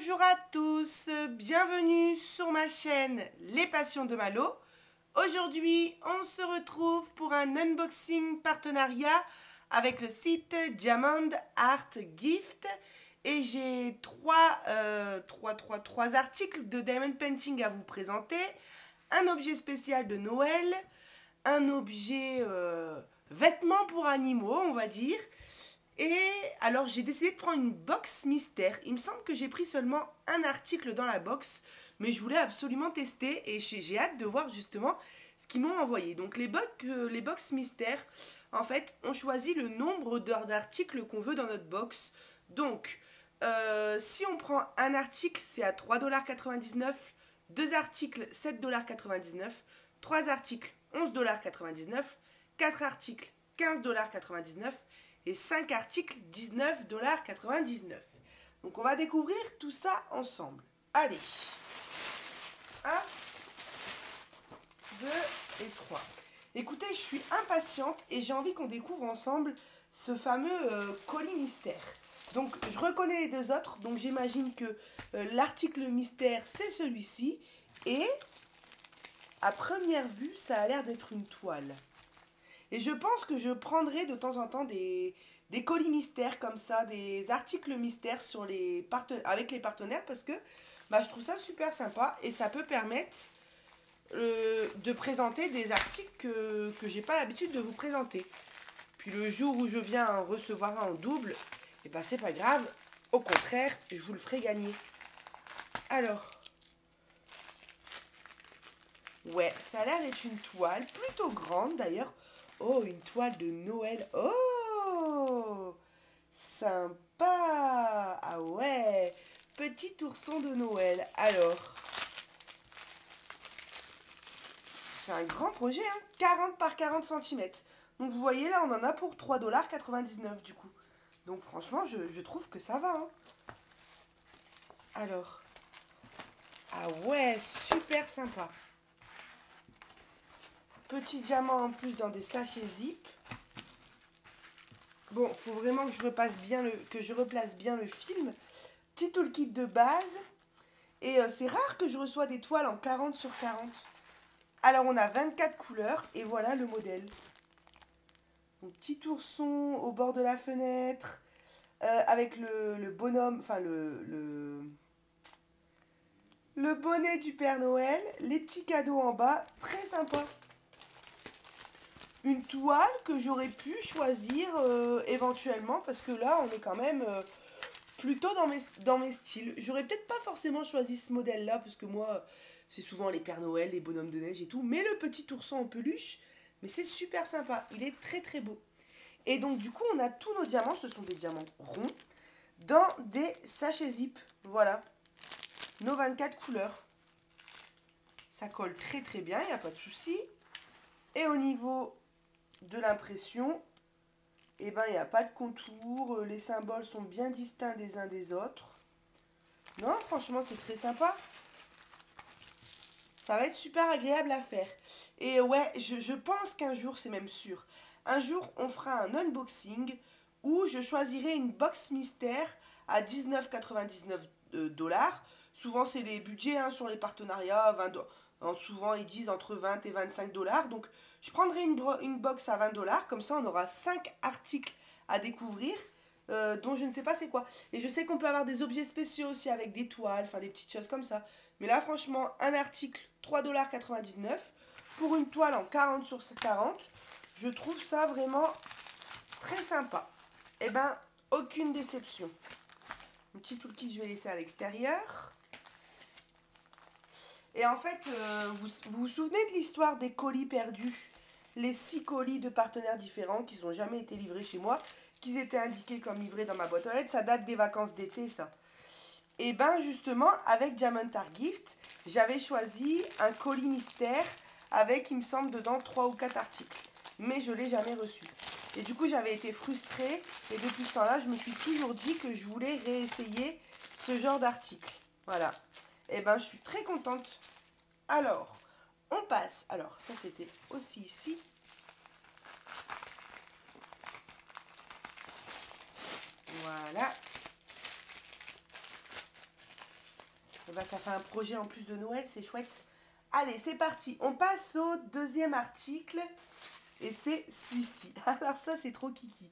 Bonjour à tous, bienvenue sur ma chaîne Les Passions de Malo. Aujourd'hui, on se retrouve pour un unboxing partenariat avec le site Diamond Art Gift. Et j'ai trois articles de Diamond Painting à vous présenter. Un objet spécial de Noël, un objet vêtement pour animaux, on va dire. Et alors j'ai décidé de prendre une box mystère. Il me semble que j'ai pris seulement un article dans la box, mais je voulais absolument tester et j'ai hâte de voir justement ce qu'ils m'ont envoyé. Donc les box mystères, en fait, on choisit le nombre d'articles qu'on veut dans notre box. Donc si on prend un article, c'est à 3,99 $, deux articles 7,99 $, trois articles 11,99 $, quatre articles 15,99 $, et 5 articles 19,99 $. Donc on va découvrir tout ça ensemble. Allez. 1, 2 et 3. Écoutez, je suis impatiente et j'ai envie qu'on découvre ensemble ce fameux colis mystère. Donc je reconnais les deux autres, donc j'imagine que l'article mystère c'est celui-ci. Et à première vue, ça a l'air d'être une toile. Et je pense que je prendrai de temps en temps des colis mystères comme ça, des articles mystères sur avec les partenaires parce que je trouve ça super sympa et ça peut permettre de présenter des articles que j'ai pas l'habitude de vous présenter. Puis le jour où je viens en recevoir un en double, et c'est pas grave, au contraire, je vous le ferai gagner. Alors, ouais, ça a l'air d'être une toile plutôt grande d'ailleurs. Oh, une toile de Noël. Oh, sympa. Ah ouais, petit ourson de Noël. Alors, c'est un grand projet, hein, 40 par 40 cm. Donc vous voyez là, on en a pour 3,99 $ du coup. Donc franchement, je trouve que ça va. Hein. Alors, ah ouais, super sympa. Petit diamant en plus dans des sachets zip. Bon, faut vraiment que je replace bien le film. Petit toolkit de base. Et c'est rare que je reçois des toiles en 40 sur 40. Alors, on a 24 couleurs et voilà le modèle. Donc, petit ourson au bord de la fenêtre. Avec le bonhomme, enfin le bonnet du Père Noël. Les petits cadeaux en bas. Très sympa. Une toile que j'aurais pu choisir éventuellement parce que là on est quand même plutôt dans mes styles. J'aurais peut-être pas forcément choisi ce modèle là parce que moi c'est souvent les Pères Noël, les bonhommes de neige et tout, mais le petit ourson en peluche, mais c'est super sympa, il est très très beau. Et donc du coup on a tous nos diamants, ce sont des diamants ronds, dans des sachets zip, voilà, nos 24 couleurs. Ça colle très très bien, il n'y a pas de souci. Et au niveau de l'impression, il n'y a pas de contour, les symboles sont bien distincts des uns des autres. Non, franchement, c'est très sympa. Ça va être super agréable à faire. Et ouais, je pense qu'un jour, c'est même sûr, un jour, on fera un unboxing où je choisirai une box mystère à 19,99 $. Souvent, c'est les budgets hein, sur les partenariats, 20 $. Souvent, ils disent entre 20 et 25 $. Donc, je prendrai une box à 20 $. Comme ça, on aura 5 articles à découvrir, dont je ne sais pas c'est quoi. Et je sais qu'on peut avoir des objets spéciaux aussi avec des toiles, enfin des petites choses comme ça. Mais là, franchement, un article, 3,99 $. Pour une toile en 40 sur 40, je trouve ça vraiment très sympa. Et aucune déception. Un petit toolkit, je vais laisser à l'extérieur. Et en fait, vous vous souvenez de l'histoire des colis perdus? Les 6 colis de partenaires différents qui n'ont jamais été livrés chez moi, qui étaient indiqués comme livrés dans ma boîte aux lettres. Ça date des vacances d'été, ça. Et justement, avec Diamond Art Gift, j'avais choisi un colis mystère avec, il me semble, dedans 3 ou 4 articles. Mais je ne l'ai jamais reçu. Et du coup, j'avais été frustrée. Et depuis ce temps-là, je me suis toujours dit que je voulais réessayer ce genre d'article. Voilà. Et je suis très contente. Alors, on passe. Alors, ça, c'était aussi ici. Voilà. bah, ça fait un projet en plus de Noël, c'est chouette. Allez, c'est parti. On passe au deuxième article. Et c'est celui-ci. Alors ça, c'est trop kiki.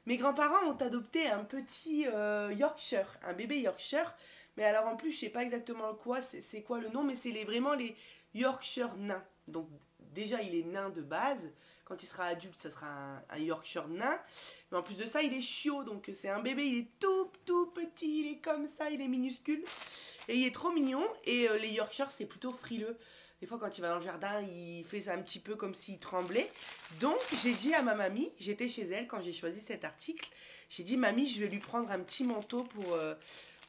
Mes grands-parents ont adopté un petit Yorkshire, un bébé Yorkshire. Mais alors en plus, je sais pas exactement quoi, c'est quoi le nom, mais c'est vraiment les Yorkshire nains. Donc déjà, il est nain de base. Quand il sera adulte, ça sera un Yorkshire nain. Mais en plus de ça, il est chiot. Donc c'est un bébé, il est tout petit, il est comme ça, il est minuscule. Et il est trop mignon. Et les Yorkshire, c'est plutôt frileux. Des fois, quand il va dans le jardin, il fait ça un petit peu comme s'il tremblait. Donc, j'ai dit à ma mamie, j'étais chez elle quand j'ai choisi cet article, j'ai dit, mamie, je vais lui prendre un petit manteau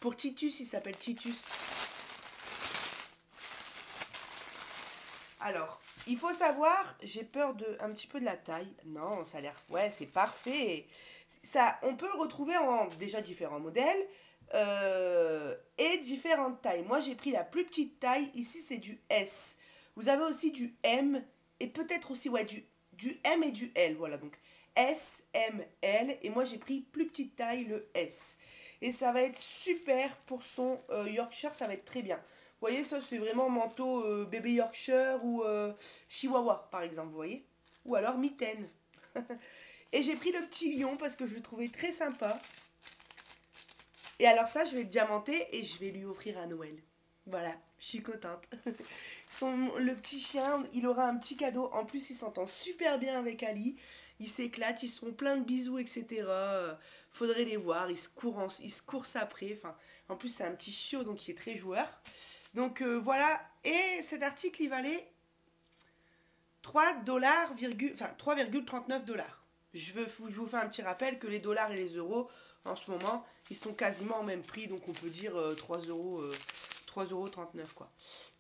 pour Titus, il s'appelle Titus. Alors, il faut savoir, j'ai peur un petit peu de la taille. Non, ça a l'air, ouais, c'est parfait. Ça, on peut le retrouver en déjà différents modèles et différentes tailles. Moi, j'ai pris la plus petite taille. Ici, c'est du S. Vous avez aussi du M et peut-être aussi ouais, du M et du L. Voilà, donc S, M, L. Et moi, j'ai pris plus petite taille, le S. Et ça va être super pour son Yorkshire, ça va être très bien. Vous voyez, ça, c'est vraiment manteau bébé Yorkshire ou Chihuahua, par exemple, vous voyez. Ou alors mitaine. Et j'ai pris le petit lion parce que je le trouvais très sympa. Et alors ça, je vais le diamanter et je vais lui offrir à Noël. Voilà, je suis contente. Le petit chien, il aura un petit cadeau. En plus, il s'entend super bien avec Ali. Ils s'éclatent, ils se font plein de bisous, etc. Faudrait les voir, ils se coursent après. Enfin, en plus, c'est un petit chiot, donc il est très joueur. Donc voilà, et cet article, il valait 3,39 $. Je vous fais un petit rappel que les dollars et les euros, en ce moment, ils sont quasiment au même prix. Donc on peut dire 3,39 € quoi.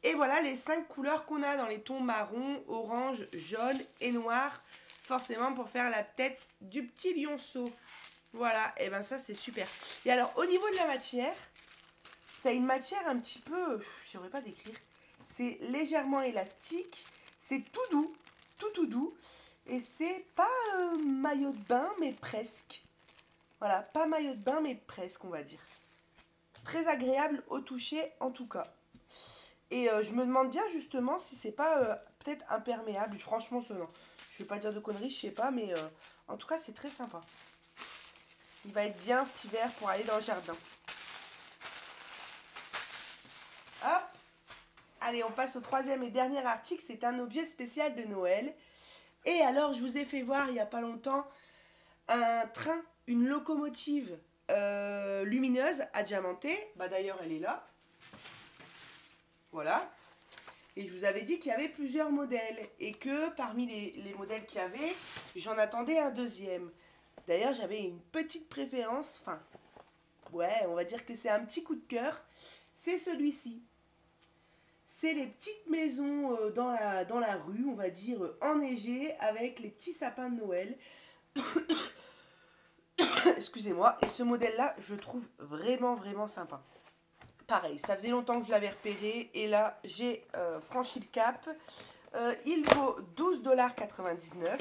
Et voilà les 5 couleurs qu'on a dans les tons marron, orange, jaune et noir. Forcément pour faire la tête du petit lionceau. Voilà, et ben ça c'est super. Et alors au niveau de la matière, c'est une matière un petit peu, je ne saurais pas décrire. C'est légèrement élastique, c'est tout doux. Et c'est pas maillot de bain, mais presque. Voilà, pas maillot de bain, mais presque, on va dire. Très agréable au toucher, en tout cas. Et je me demande bien, justement, si c'est pas peut-être imperméable. Franchement, non. Je vais pas dire de conneries, je sais pas, mais en tout cas, c'est très sympa. Il va être bien cet hiver pour aller dans le jardin. Hop. Allez, on passe au troisième et dernier article. C'est un objet spécial de Noël. Et alors, je vous ai fait voir il n'y a pas longtemps un train, une locomotive lumineuse à diamanter. Bah d'ailleurs, elle est là. Voilà. Et je vous avais dit qu'il y avait plusieurs modèles. Et que parmi les modèles qu'il y avait, j'en attendais un deuxième. D'ailleurs, j'avais une petite préférence. Enfin, ouais, on va dire que c'est un petit coup de cœur. C'est celui-ci. C'est les petites maisons dans la rue, on va dire, enneigées, avec les petits sapins de Noël. Excusez-moi. Et ce modèle-là, je le trouve vraiment sympa. Pareil, ça faisait longtemps que je l'avais repéré. Et là, j'ai franchi le cap. Il vaut 12,99 $.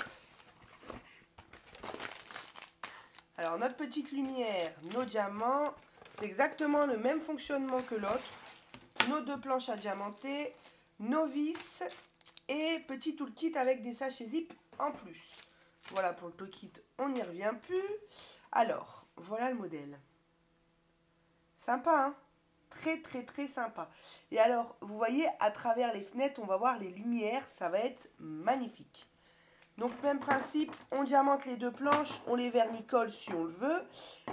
Alors, notre petite lumière, nos diamants, c'est exactement le même fonctionnement que l'autre. Nos 2 planches à diamanter, nos vis et petit toolkit avec des sachets zip en plus. Voilà pour le toolkit, on n'y revient plus. Alors, voilà le modèle. Sympa, hein? Très sympa. Et alors, vous voyez, à travers les fenêtres, on va voir les lumières, ça va être magnifique. Donc, même principe, on diamante les 2 planches, on les vernicole si on le veut,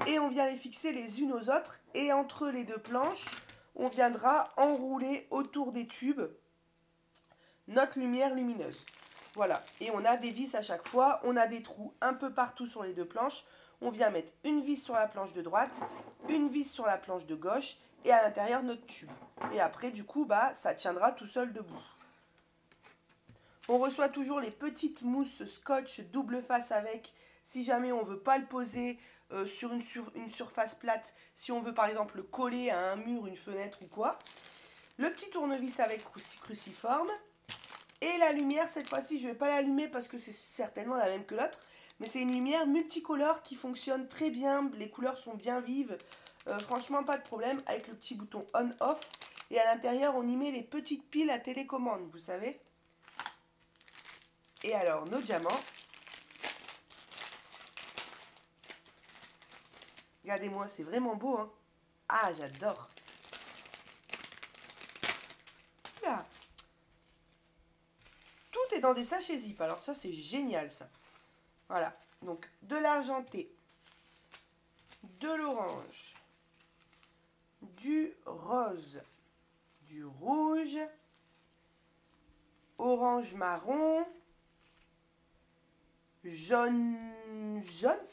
et on vient les fixer les unes aux autres, et entre les 2 planches, on viendra enrouler autour des tubes notre lumière lumineuse. Voilà, et on a des vis à chaque fois, on a des trous un peu partout sur les 2 planches. On vient mettre une vis sur la planche de droite, une vis sur la planche de gauche, et à l'intérieur notre tube. Et après, du coup, bah, ça tiendra tout seul debout. On reçoit toujours les petites mousses scotch double face avec, si jamais on ne veut pas le poser sur une surface plate, si on veut par exemple le coller à un mur, une fenêtre ou quoi. Le petit tournevis avec cruciforme. Et la lumière, cette fois-ci, je ne vais pas l'allumer parce que c'est certainement la même que l'autre. Mais c'est une lumière multicolore qui fonctionne très bien. Les couleurs sont bien vives. Franchement, pas de problème avec le petit bouton on-off. Et à l'intérieur, on y met les petites piles à télécommande, vous savez. Et alors, nos diamants. Regardez-moi, c'est vraiment beau, hein. Ah, j'adore. Là. Tout est dans des sachets zip. Alors ça, c'est génial, ça. Voilà. Donc, de l'argenté, de l'orange, du rose, du rouge, orange marron, jaune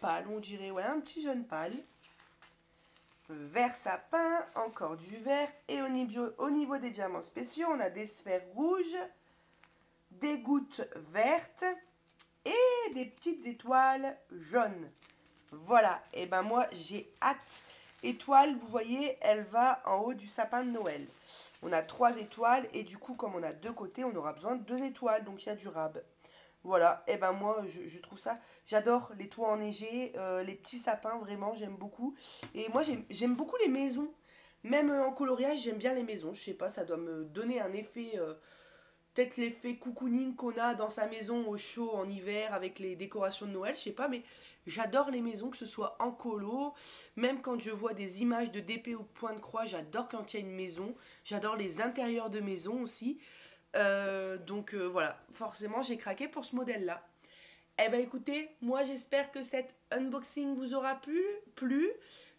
pâle, on dirait, ouais, un petit jaune pâle, vert sapin, encore du vert, et au niveau des diamants spéciaux, on a des sphères rouges, des gouttes vertes et des petites étoiles jaunes. Voilà, et ben moi j'ai hâte. Étoile, vous voyez, elle va en haut du sapin de Noël. On a 3 étoiles et du coup, comme on a 2 côtés, on aura besoin de 2 étoiles, donc il y a du rab. Voilà, et ben moi je trouve ça, j'adore les toits enneigés, les petits sapins, vraiment j'aime beaucoup. Et moi j'aime beaucoup les maisons, même en coloriage j'aime bien les maisons, je sais pas, ça doit me donner un effet, peut-être l'effet cocooning qu'on a dans sa maison au chaud en hiver avec les décorations de Noël, je sais pas, mais j'adore les maisons, que ce soit en colo, même quand je vois des images de DP au point de croix, j'adore quand il y a une maison, j'adore les intérieurs de maison aussi. Donc voilà, forcément j'ai craqué pour ce modèle-là. Eh ben écoutez, moi j'espère que cet unboxing vous aura plu.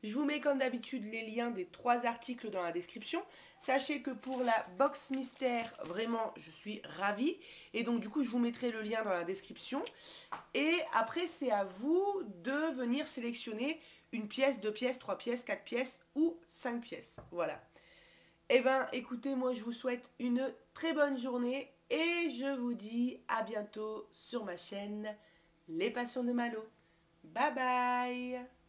Je vous mets comme d'habitude les liens des 3 articles dans la description. Sachez que pour la box mystère, vraiment je suis ravie. Et donc du coup je vous mettrai le lien dans la description. Et après c'est à vous de venir sélectionner une pièce, 2 pièces, 3 pièces, 4 pièces ou 5 pièces. Voilà. Eh ben, écoutez, moi je vous souhaite une très bonne journée et je vous dis à bientôt sur ma chaîne Les Passions de Malo. Bye bye!